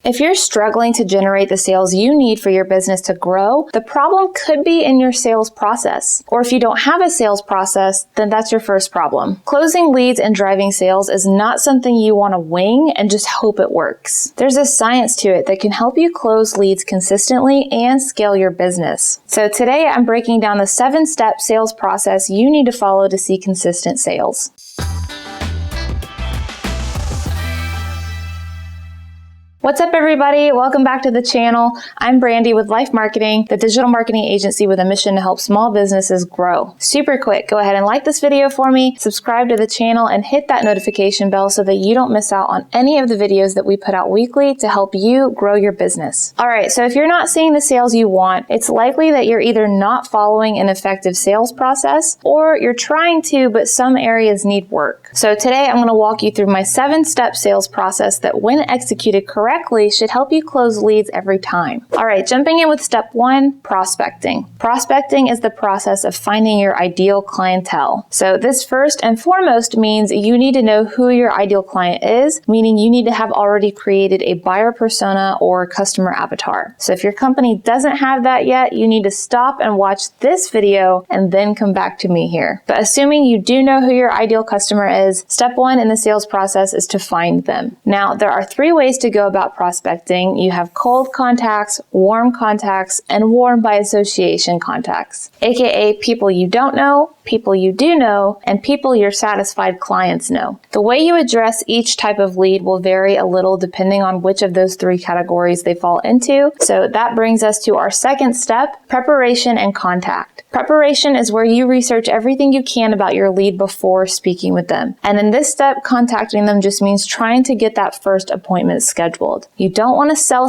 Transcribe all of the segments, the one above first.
If you're struggling to generate the sales you need for your business to grow, the problem could be in your sales process. Or if you don't have a sales process, then that's your first problem. Closing leads and driving sales is not something you want to wing and just hope it works. There's a science to it that can help you close leads consistently and scale your business. So today I'm breaking down the 7-step sales process you need to follow to see consistent sales. What's up, everybody? Welcome back to the channel. I'm Brandy with Life Marketing, the digital marketing agency with a mission to help small businesses grow. Super quick, go ahead and like this video for me, subscribe to the channel, and hit that notification bell so that you don't miss out on any of the videos that we put out weekly to help you grow your business. All right, so if you're not seeing the sales you want, it's likely that you're either not following an effective sales process or you're trying to, but some areas need work. So today I'm going to walk you through my 7-step sales process that, when executed correctly, should help you close leads every time. All right, jumping in with step 1, prospecting. Prospecting is the process of finding your ideal clientele. So this first and foremost means you need to know who your ideal client is, meaning you need to have already created a buyer persona or customer avatar. So if your company doesn't have that yet, you need to stop and watch this video and then come back to me here. But assuming you do know who your ideal customer is, step 1 in the sales process is to find them. Now, there are 3 ways to go about prospecting. You have cold contacts, warm contacts, and warm by association contacts, aka people you don't know, people you do know, and people your satisfied clients know. The way you address each type of lead will vary a little depending on which of those 3 categories they fall into. So that brings us to our second step, preparation and contact. Preparation is where you research everything you can about your lead before speaking with them. And in this step, contacting them just means trying to get that first appointment scheduled. You don't want to sell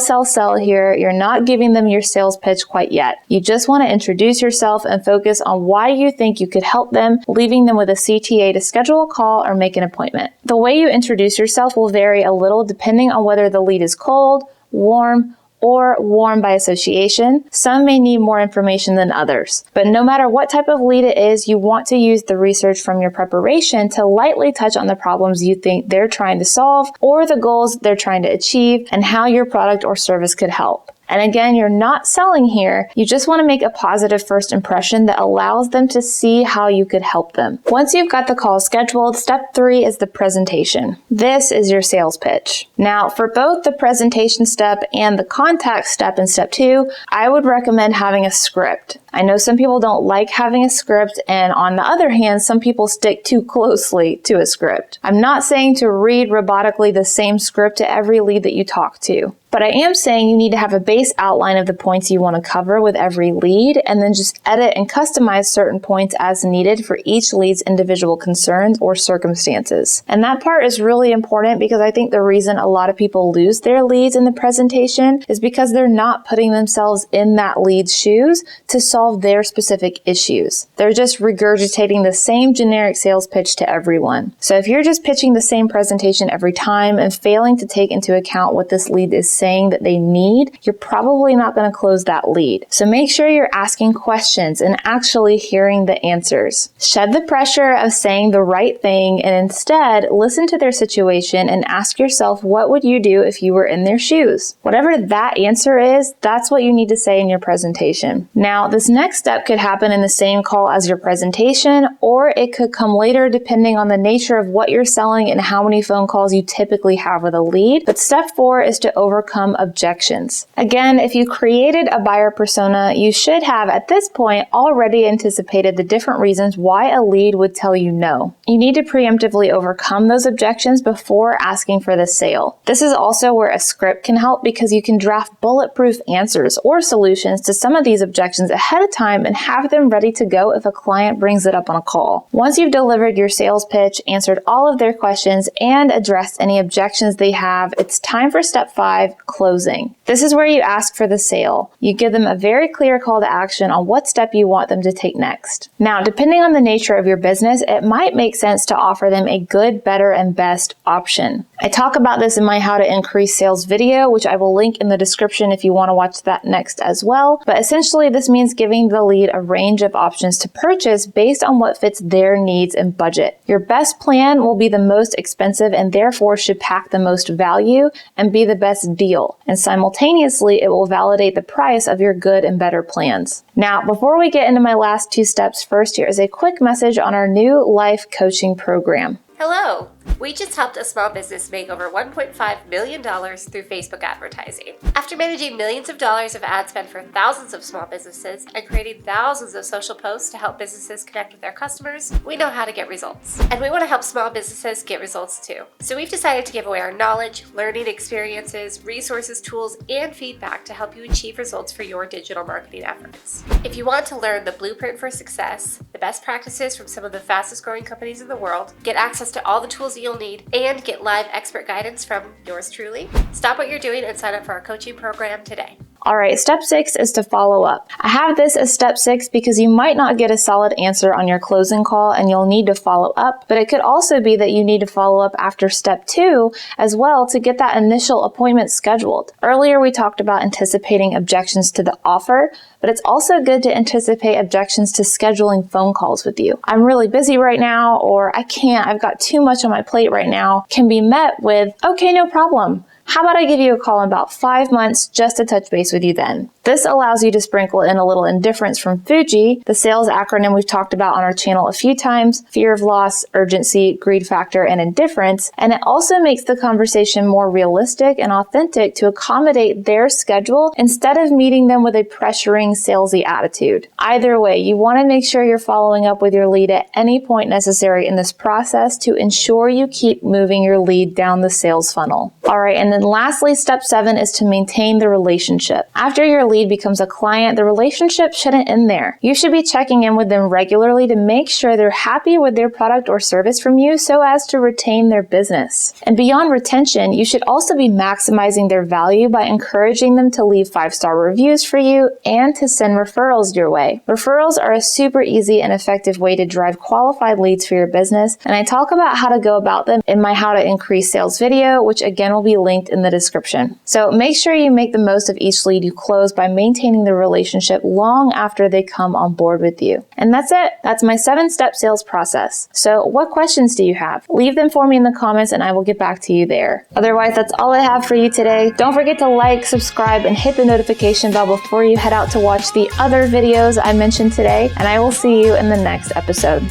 here. You're not giving them your sales pitch quite yet. You just want to introduce yourself and focus on why you think you could help them, leaving them with a CTA to schedule a call or make an appointment. The way you introduce yourself will vary a little depending on whether the lead is cold, warm, or warm by association. Some may need more information than others. But no matter what type of lead it is, you want to use the research from your preparation to lightly touch on the problems you think they're trying to solve or the goals they're trying to achieve and how your product or service could help. And again, you're not selling here. You just want to make a positive first impression that allows them to see how you could help them. Once you've got the call scheduled, step 3 is the presentation. This is your sales pitch. Now, for both the presentation step and the contact step in step 2, I would recommend having a script. I know some people don't like having a script, and on the other hand, some people stick too closely to a script. I'm not saying to read robotically the same script to every lead that you talk to. But I am saying you need to have a base outline of the points you want to cover with every lead, and then just edit and customize certain points as needed for each lead's individual concerns or circumstances. And that part is really important because I think the reason a lot of people lose their leads in the presentation is because they're not putting themselves in that lead's shoes to solve their specific issues. They're just regurgitating the same generic sales pitch to everyone. So if you're just pitching the same presentation every time and failing to take into account what this lead is saying that they need, you're probably not going to close that lead. So make sure you're asking questions and actually hearing the answers. Shed the pressure of saying the right thing and instead listen to their situation and ask yourself, what would you do if you were in their shoes? Whatever that answer is, that's what you need to say in your presentation. Now, this next step could happen in the same call as your presentation, or it could come later depending on the nature of what you're selling and how many phone calls you typically have with a lead. But step 4 is to overcome objections. Again, if you created a buyer persona, you should have at this point already anticipated the different reasons why a lead would tell you no. You need to preemptively overcome those objections before asking for the sale. This is also where a script can help because you can draft bulletproof answers or solutions to some of these objections ahead of time and have them ready to go if a client brings it up on a call. Once you've delivered your sales pitch, answered all of their questions, and addressed any objections they have, it's time for step 5, closing. This is where you ask for the sale. You give them a very clear call to action on what step you want them to take next. Now, depending on the nature of your business, it might make sense to offer them a good, better, and best option. I talk about this in my How to Increase Sales video, which I will link in the description if you want to watch that next as well. But essentially, this means giving the lead a range of options to purchase based on what fits their needs and budget. Your best plan will be the most expensive and therefore should pack the most value and be the best deal deal. And simultaneously, it will validate the price of your good and better plans. Now, before we get into my last 2 steps, first here is a quick message on our new life coaching program. Hello! We just helped a small business make over $1.5 million through Facebook advertising. After managing millions of dollars of ad spend for thousands of small businesses and creating thousands of social posts to help businesses connect with their customers, we know how to get results. And we want to help small businesses get results too. So we've decided to give away our knowledge, learning experiences, resources, tools, and feedback to help you achieve results for your digital marketing efforts. If you want to learn the blueprint for success, the best practices from some of the fastest growing companies in the world, get access to all the tools you'll need, and get live expert guidance from yours truly, stop what you're doing and sign up for our coaching program today. All right, step 6 is to follow up. I have this as step 6 because you might not get a solid answer on your closing call and you'll need to follow up, but it could also be that you need to follow up after step 2 as well to get that initial appointment scheduled. Earlier, we talked about anticipating objections to the offer, but it's also good to anticipate objections to scheduling phone calls with you. I'm really busy right now, or I can't, I've got too much on my plate right now, can be met with, okay, no problem. How about I give you a call in about 5 months just to touch base with you then? This allows you to sprinkle in a little indifference from Fuji, the sales acronym we've talked about on our channel a few times, fear of loss, urgency, greed factor, and indifference. And it also makes the conversation more realistic and authentic to accommodate their schedule instead of meeting them with a pressuring, salesy attitude. Either way, you want to make sure you're following up with your lead at any point necessary in this process to ensure you keep moving your lead down the sales funnel. All right, and then lastly, step 7 is to maintain the relationship. After your lead becomes a client, the relationship shouldn't end there. You should be checking in with them regularly to make sure they're happy with their product or service from you so as to retain their business. And beyond retention, you should also be maximizing their value by encouraging them to leave 5-star reviews for you and to send referrals your way. Referrals are a super easy and effective way to drive qualified leads for your business, and I talk about how to go about them in my How to Increase Sales video, which again will be linked in the description. So make sure you make the most of each lead you close by maintaining the relationship long after they come on board with you. And that's it. That's my 7-step sales process. So what questions do you have? Leave them for me in the comments and I will get back to you there. Otherwise, that's all I have for you today. Don't forget to like, subscribe, and hit the notification bell before you head out to watch the other videos I mentioned today, and I will see you in the next episode.